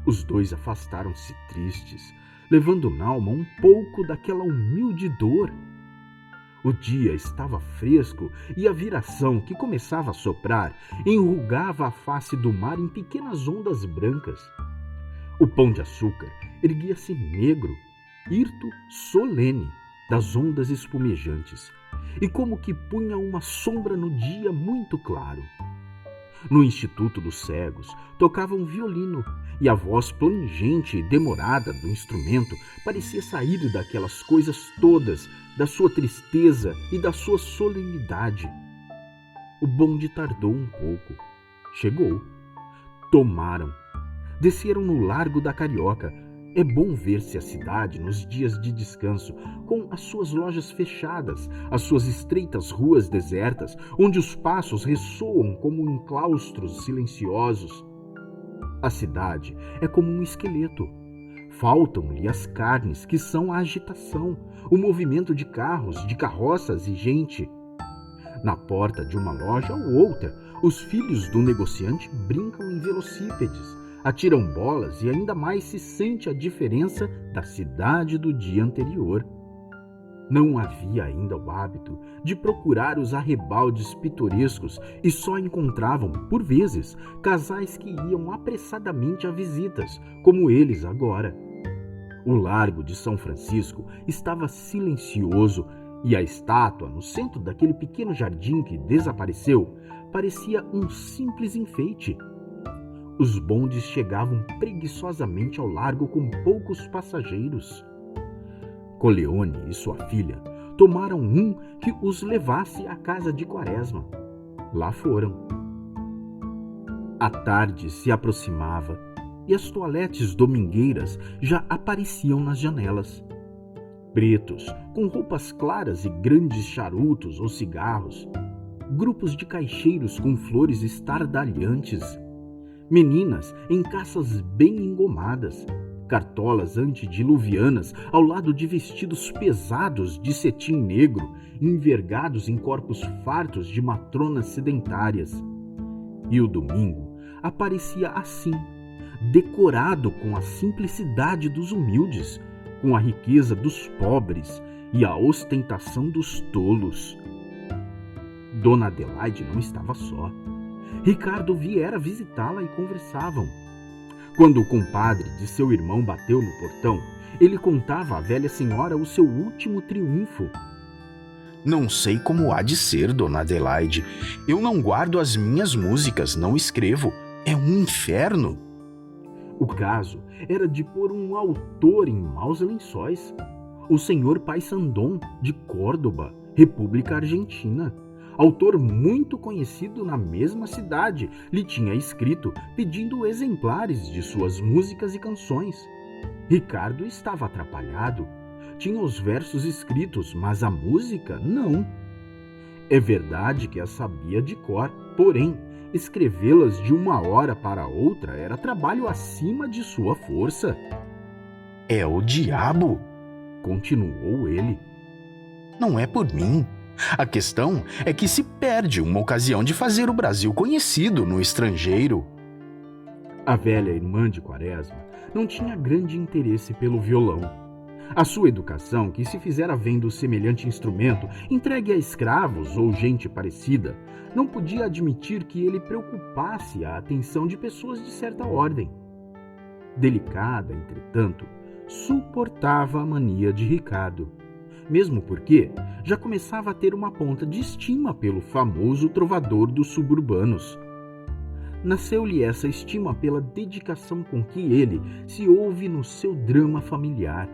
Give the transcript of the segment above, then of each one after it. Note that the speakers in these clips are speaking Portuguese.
Os dois afastaram-se tristes, levando n'alma um pouco daquela humilde dor. O dia estava fresco e a viração, que começava a soprar, enrugava a face do mar em pequenas ondas brancas. O Pão de Açúcar erguia-se negro, hirto, solene, das ondas espumejantes, e como que punha uma sombra no dia muito claro. No Instituto dos Cegos tocava um violino, e a voz plangente e demorada do instrumento parecia sair daquelas coisas todas, da sua tristeza e da sua solenidade. O bonde tardou um pouco. Chegou. Tomaram. Desceram no Largo da Carioca. É bom ver-se a cidade nos dias de descanso, com as suas lojas fechadas, as suas estreitas ruas desertas, onde os passos ressoam como em claustros silenciosos. A cidade é como um esqueleto. Faltam-lhe as carnes, que são a agitação, o movimento de carros, de carroças e gente. Na porta de uma loja ou outra, os filhos do negociante brincam em velocípedes, atiram bolas e ainda mais se sente a diferença da cidade do dia anterior. Não havia ainda o hábito de procurar os arrabaldes pitorescos e só encontravam, por vezes, casais que iam apressadamente a visitas, como eles agora. O Largo de São Francisco estava silencioso e a estátua, no centro daquele pequeno jardim que desapareceu, parecia um simples enfeite. Os bondes chegavam preguiçosamente ao largo com poucos passageiros. Coleone e sua filha tomaram um que os levasse à casa de Quaresma. Lá foram. A tarde se aproximava e as toaletes domingueiras já apareciam nas janelas. Pretos, com roupas claras e grandes charutos ou cigarros. Grupos de caixeiros com flores estardalhantes. Meninas em caças bem engomadas. Cartolas antediluvianas ao lado de vestidos pesados de cetim negro, envergados em corpos fartos de matronas sedentárias. E o domingo aparecia assim, decorado com a simplicidade dos humildes, com a riqueza dos pobres e a ostentação dos tolos. Dona Adelaide não estava só. Ricardo viera visitá-la e conversavam. Quando o compadre de seu irmão bateu no portão, ele contava à velha senhora o seu último triunfo. Não sei como há de ser, Dona Adelaide. Eu não guardo as minhas músicas, não escrevo. É um inferno. O caso era de pôr um autor em maus lençóis. O senhor Paysandón, de Córdoba, República Argentina. Autor muito conhecido na mesma cidade, lhe tinha escrito pedindo exemplares de suas músicas e canções. Ricardo estava atrapalhado. Tinha os versos escritos, mas a música não. É verdade que as sabia de cor, porém, escrevê-las de uma hora para outra era trabalho acima de sua força. É o diabo, continuou ele. Não é por mim. A questão é que se perde uma ocasião de fazer o Brasil conhecido no estrangeiro. A velha irmã de Quaresma não tinha grande interesse pelo violão. A sua educação, que se fizera vendo semelhante instrumento entregue a escravos ou gente parecida, não podia admitir que ele preocupasse a atenção de pessoas de certa ordem. Delicada, entretanto, suportava a mania de Ricardo, mesmo porque já começava a ter uma ponta de estima pelo famoso trovador dos suburbanos. Nasceu-lhe essa estima pela dedicação com que ele se ouve no seu drama familiar.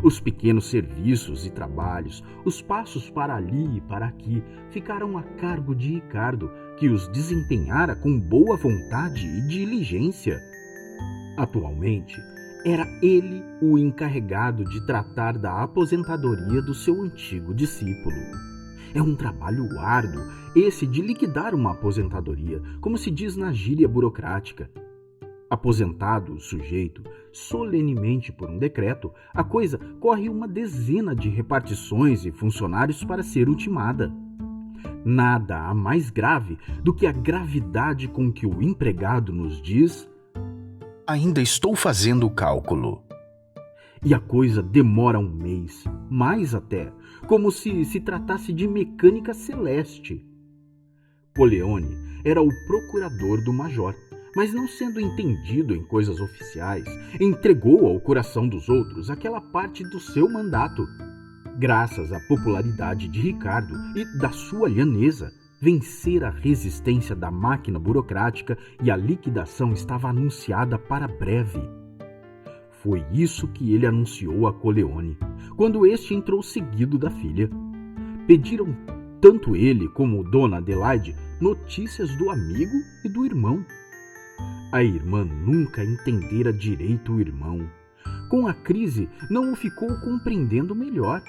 Os pequenos serviços e trabalhos, os passos para ali e para aqui, ficaram a cargo de Ricardo, que os desempenhara com boa vontade e diligência. Atualmente, era ele o encarregado de tratar da aposentadoria do seu antigo discípulo. É um trabalho árduo esse de liquidar uma aposentadoria, como se diz na gíria burocrática. Aposentado o sujeito, solenemente por um decreto, a coisa corre uma dezena de repartições e funcionários para ser ultimada. Nada há mais grave do que a gravidade com que o empregado nos diz: Ainda estou fazendo o cálculo. E a coisa demora um mês, mais até, como se tratasse de mecânica celeste. Coleone era o procurador do major, mas não sendo entendido em coisas oficiais, entregou ao coração dos outros aquela parte do seu mandato. Graças à popularidade de Ricardo e da sua lhaneza, vencer a resistência da máquina burocrática e a liquidação estava anunciada para breve. Foi isso que ele anunciou a Coleone, quando este entrou seguido da filha. Pediram tanto ele como Dona Adelaide notícias do amigo e do irmão. A irmã nunca entendera direito o irmão. Com a crise, não o ficou compreendendo melhor,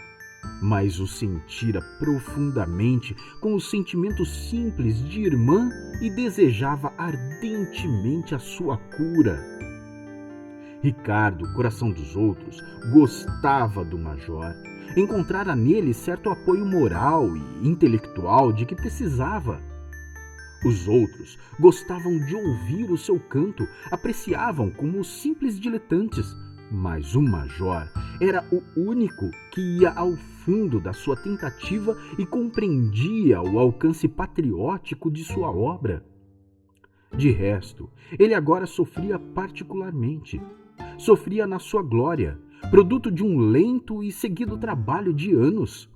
mas o sentira profundamente com os sentimentos simples de irmã e desejava ardentemente a sua cura. Ricardo, coração dos outros, gostava do major. Encontrara nele certo apoio moral e intelectual de que precisava. Os outros gostavam de ouvir o seu canto, apreciavam como simples diletantes, mas o major era o único que ia ao fundo da sua tentativa e compreendia o alcance patriótico de sua obra. De resto, ele agora sofria particularmente. Sofria na sua glória, produto de um lento e seguido trabalho de anos.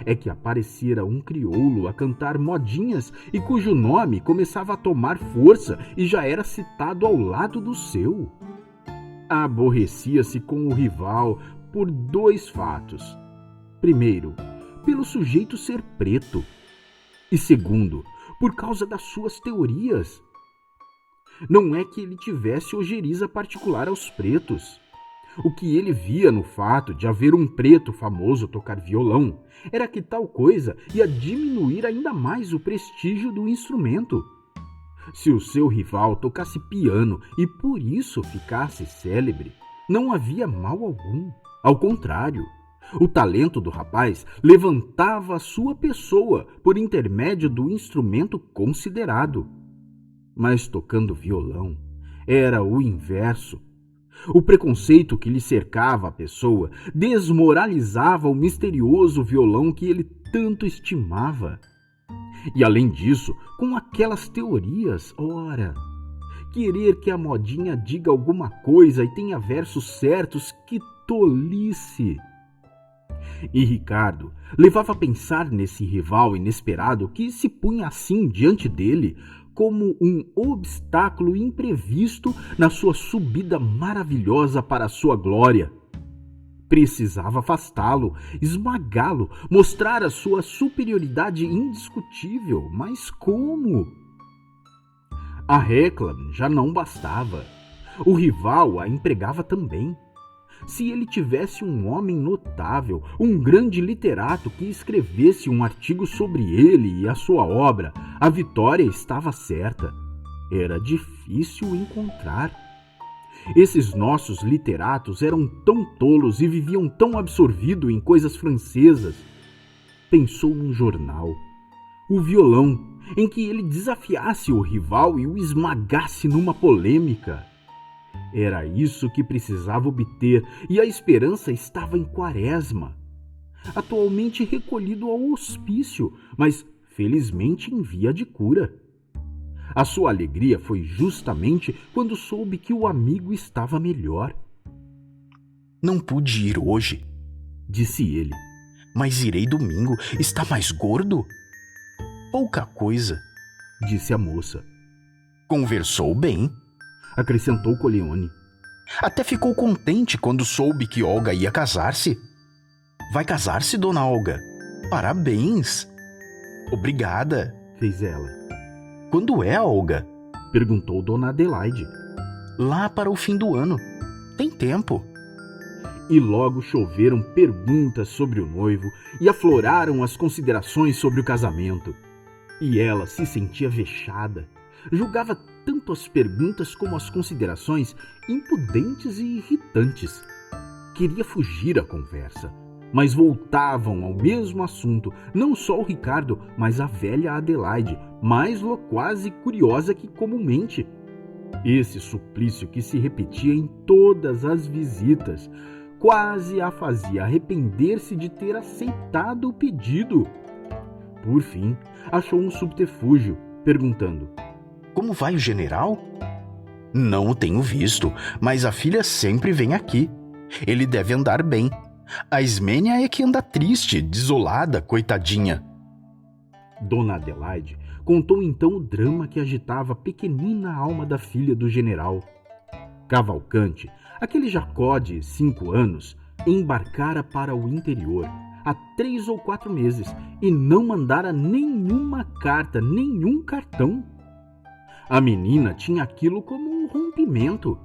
É que aparecera um crioulo a cantar modinhas e cujo nome começava a tomar força e já era citado ao lado do seu. Aborrecia-se com o rival por 2 fatos. Primeiro, pelo sujeito ser preto. E segundo, por causa das suas teorias. Não é que ele tivesse ojeriza particular aos pretos. O que ele via no fato de haver um preto famoso tocar violão era que tal coisa ia diminuir ainda mais o prestígio do instrumento. Se o seu rival tocasse piano e por isso ficasse célebre, não havia mal algum. Ao contrário, o talento do rapaz levantava a sua pessoa por intermédio do instrumento considerado. Mas tocando violão era o inverso. O preconceito que lhe cercava a pessoa desmoralizava o misterioso violão que ele tanto estimava. E além disso, com aquelas teorias, ora, querer que a modinha diga alguma coisa e tenha versos certos, que tolice! E Ricardo levava a pensar nesse rival inesperado que se punha assim diante dele como um obstáculo imprevisto na sua subida maravilhosa para a sua glória. Precisava afastá-lo, esmagá-lo, mostrar a sua superioridade indiscutível. Mas como? A Réclame já não bastava. O rival a empregava também. Se ele tivesse um homem notável, um grande literato que escrevesse um artigo sobre ele e a sua obra, a vitória estava certa. Era difícil encontrar. Esses nossos literatos eram tão tolos e viviam tão absorvidos em coisas francesas. Pensou num jornal, o violão, em que ele desafiasse o rival e o esmagasse numa polêmica. Era isso que precisava obter, e a esperança estava em Quaresma, atualmente recolhido ao hospício, mas felizmente em via de cura. A sua alegria foi justamente quando soube que o amigo estava melhor. Não pude ir hoje, disse ele. Mas irei domingo. Está mais gordo? Pouca coisa, disse a moça. Conversou bem, acrescentou Coleone. Até ficou contente quando soube que Olga ia casar-se. Vai casar-se, dona Olga? Parabéns! Obrigada, fez ela. Quando é, Olga? Perguntou dona Adelaide. Lá para o fim do ano. Tem tempo. E logo choveram perguntas sobre o noivo e afloraram as considerações sobre o casamento. E ela se sentia vexada. Julgava tanto as perguntas como as considerações impudentes e irritantes. Queria fugir à conversa, mas voltavam ao mesmo assunto, não só o Ricardo, mas a velha Adelaide, mais loquaz e curiosa que comumente. Esse suplício que se repetia em todas as visitas quase a fazia arrepender-se de ter aceitado o pedido. Por fim, achou um subterfúgio, perguntando: Como vai o general? Não o tenho visto, mas a filha sempre vem aqui. Ele deve andar bem. A Ismênia é que anda triste, desolada, coitadinha. Dona Adelaide contou então o drama que agitava a pequenina alma da filha do general. Cavalcante, aquele Jacó de 5 anos, embarcara para o interior há 3 ou 4 meses e não mandara nenhuma carta, nenhum cartão. A menina tinha aquilo como um rompimento.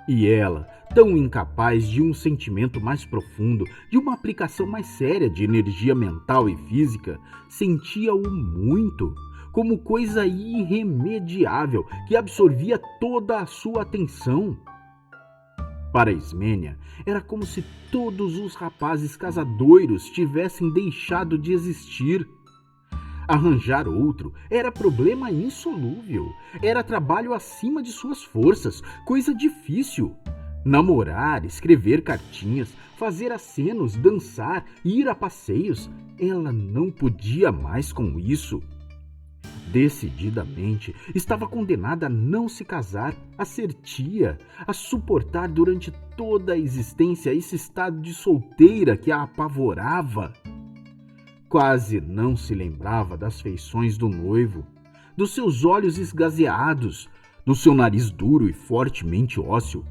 E ela, tão incapaz de um sentimento mais profundo, de uma aplicação mais séria de energia mental e física, sentia-o muito, como coisa irremediável que absorvia toda a sua atenção. Para Ismênia, era como se todos os rapazes casadoiros tivessem deixado de existir. Arranjar outro era problema insolúvel, era trabalho acima de suas forças, coisa difícil. Namorar, escrever cartinhas, fazer acenos, dançar, ir a passeios, ela não podia mais com isso. Decididamente, estava condenada a não se casar, a ser tia, a suportar durante toda a existência esse estado de solteira que a apavorava. Quase não se lembrava das feições do noivo, dos seus olhos esgazeados, do seu nariz duro e fortemente ósseo.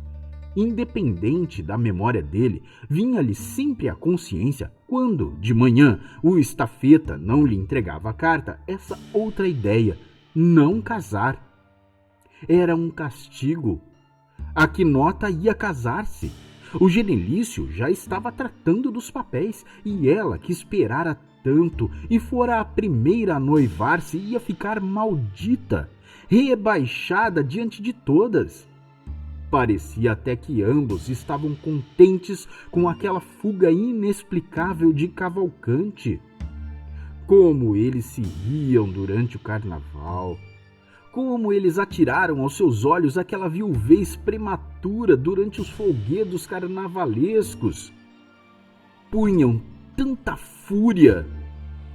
Independente da memória dele, vinha-lhe sempre à consciência, quando, de manhã, o estafeta não lhe entregava a carta, essa outra ideia: não casar. Era um castigo. A Quinota ia casar-se. O Genelício já estava tratando dos papéis, e ela, que esperara tanto e fora a primeira a noivar-se, ia ficar maldita, rebaixada diante de todas. Parecia até que ambos estavam contentes com aquela fuga inexplicável de Cavalcante. Como eles se riam durante o carnaval! Como eles atiraram aos seus olhos aquela viuvez prematura durante os folguedos carnavalescos! Punham tanta fúria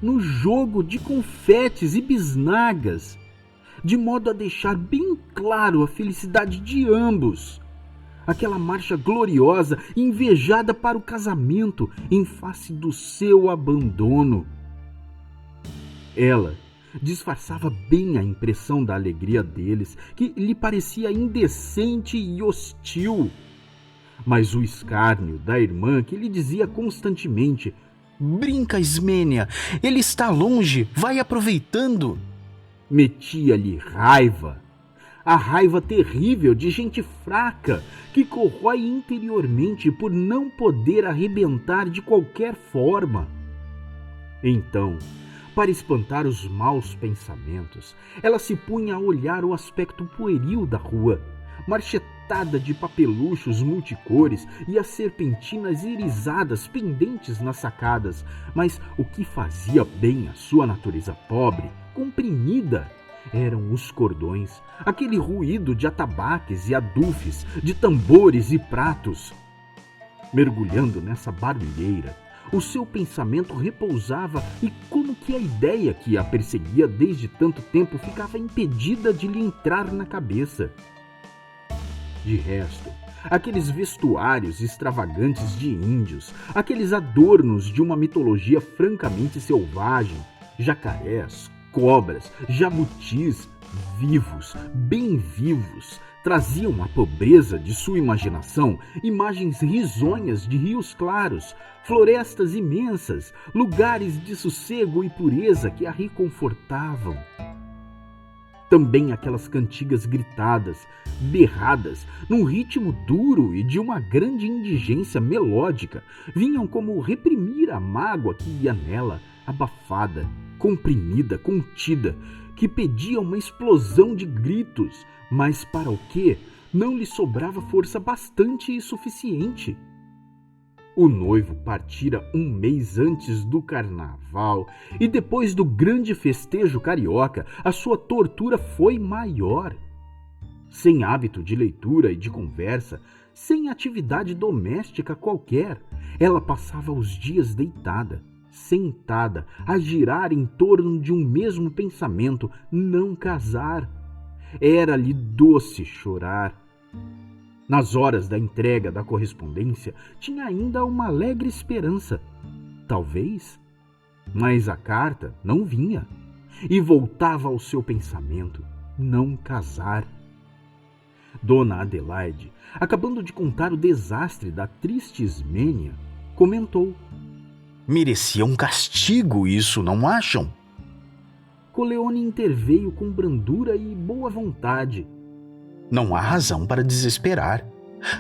no jogo de confetes e bisnagas, de modo a deixar bem claro a felicidade de ambos. Aquela marcha gloriosa, invejada para o casamento, em face do seu abandono. Ela disfarçava bem a impressão da alegria deles, que lhe parecia indecente e hostil. Mas o escárnio da irmã, que lhe dizia constantemente: "Brinca, Ismênia, ele está longe, vai aproveitando", metia-lhe raiva. A raiva terrível de gente fraca, que corrói interiormente por não poder arrebentar de qualquer forma. Então, para espantar os maus pensamentos, ela se punha a olhar o aspecto pueril da rua, marchetada de papeluchos multicores e as serpentinas irisadas pendentes nas sacadas, mas o que fazia bem à sua natureza pobre, comprimida, eram os cordões, aquele ruído de atabaques e adufes, de tambores e pratos. Mergulhando nessa barulheira, o seu pensamento repousava e como que a ideia que a perseguia desde tanto tempo ficava impedida de lhe entrar na cabeça. De resto, aqueles vestuários extravagantes de índios, aqueles adornos de uma mitologia francamente selvagem, jacarés, cobras, jabutis, vivos, bem vivos, traziam à pobreza de sua imaginação imagens risonhas de rios claros, florestas imensas, lugares de sossego e pureza que a reconfortavam. Também aquelas cantigas gritadas, berradas, num ritmo duro e de uma grande indigência melódica, vinham como reprimir a mágoa que ia nela, abafada, comprimida, contida, que pedia uma explosão de gritos, mas para o quê? Não lhe sobrava força bastante e suficiente. O noivo partira um mês antes do carnaval e depois do grande festejo carioca, a sua tortura foi maior. Sem hábito de leitura e de conversa, sem atividade doméstica qualquer, ela passava os dias deitada, sentada, a girar em torno de um mesmo pensamento: não casar. Era-lhe doce chorar. Nas horas da entrega da correspondência, tinha ainda uma alegre esperança. Talvez. Mas a carta não vinha. E voltava ao seu pensamento: não casar. Dona Adelaide, acabando de contar o desastre da triste Ismênia, comentou: Merecia um castigo isso, não acham? Coleone interveio com brandura e boa vontade. Não há razão para desesperar.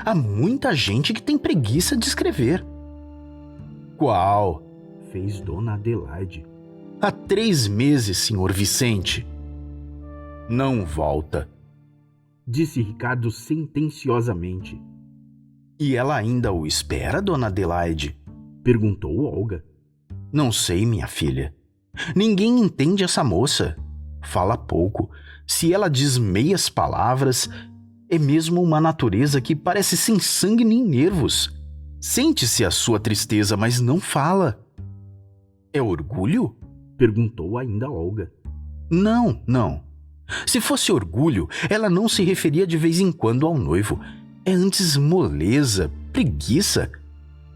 Há muita gente que tem preguiça de escrever. Qual? Fez Dona Adelaide. Há 3 meses, Sr. Vicente. Não volta. Disse Ricardo sentenciosamente. E ela ainda o espera, Dona Adelaide? Perguntou Olga. Não sei, minha filha. Ninguém entende essa moça. Fala pouco. Se ela diz meias palavras, é mesmo uma natureza que parece sem sangue nem nervos. Sente-se a sua tristeza, mas não fala. É orgulho? Perguntou ainda Olga. Não, não. Se fosse orgulho, ela não se referia de vez em quando ao noivo. É antes moleza, preguiça.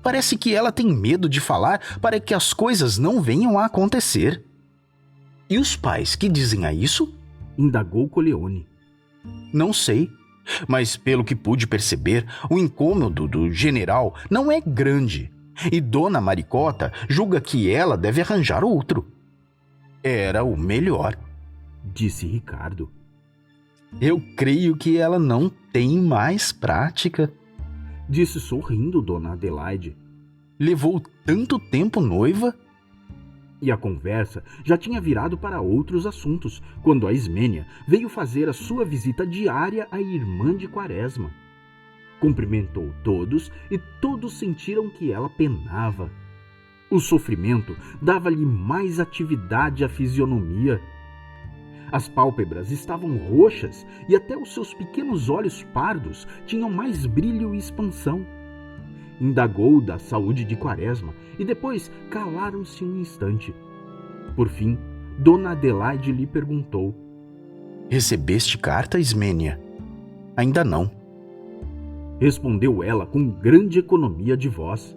Parece que ela tem medo de falar para que as coisas não venham a acontecer. E os pais que dizem a isso? Indagou Coleone. Não sei, mas pelo que pude perceber, o incômodo do general não é grande. E Dona Maricota julga que ela deve arranjar outro. Era o melhor, disse Ricardo. Eu creio que ela não tem mais prática, disse sorrindo Dona Adelaide. Levou tanto tempo noiva. E a conversa já tinha virado para outros assuntos, quando a Ismênia veio fazer a sua visita diária à irmã de Quaresma. Cumprimentou todos e todos sentiram que ela penava. O sofrimento dava-lhe mais atividade à fisionomia. As pálpebras estavam roxas e até os seus pequenos olhos pardos tinham mais brilho e expansão. Indagou da saúde de Quaresma e depois calaram-se um instante. Por fim, Dona Adelaide lhe perguntou: Recebeste carta, Ismênia? Ainda não. Respondeu ela com grande economia de voz.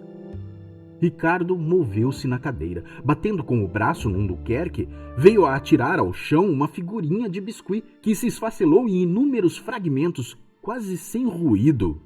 Ricardo moveu-se na cadeira, batendo com o braço num duquerque, veio a atirar ao chão uma figurinha de biscuit que se esfacelou em inúmeros fragmentos, quase sem ruído.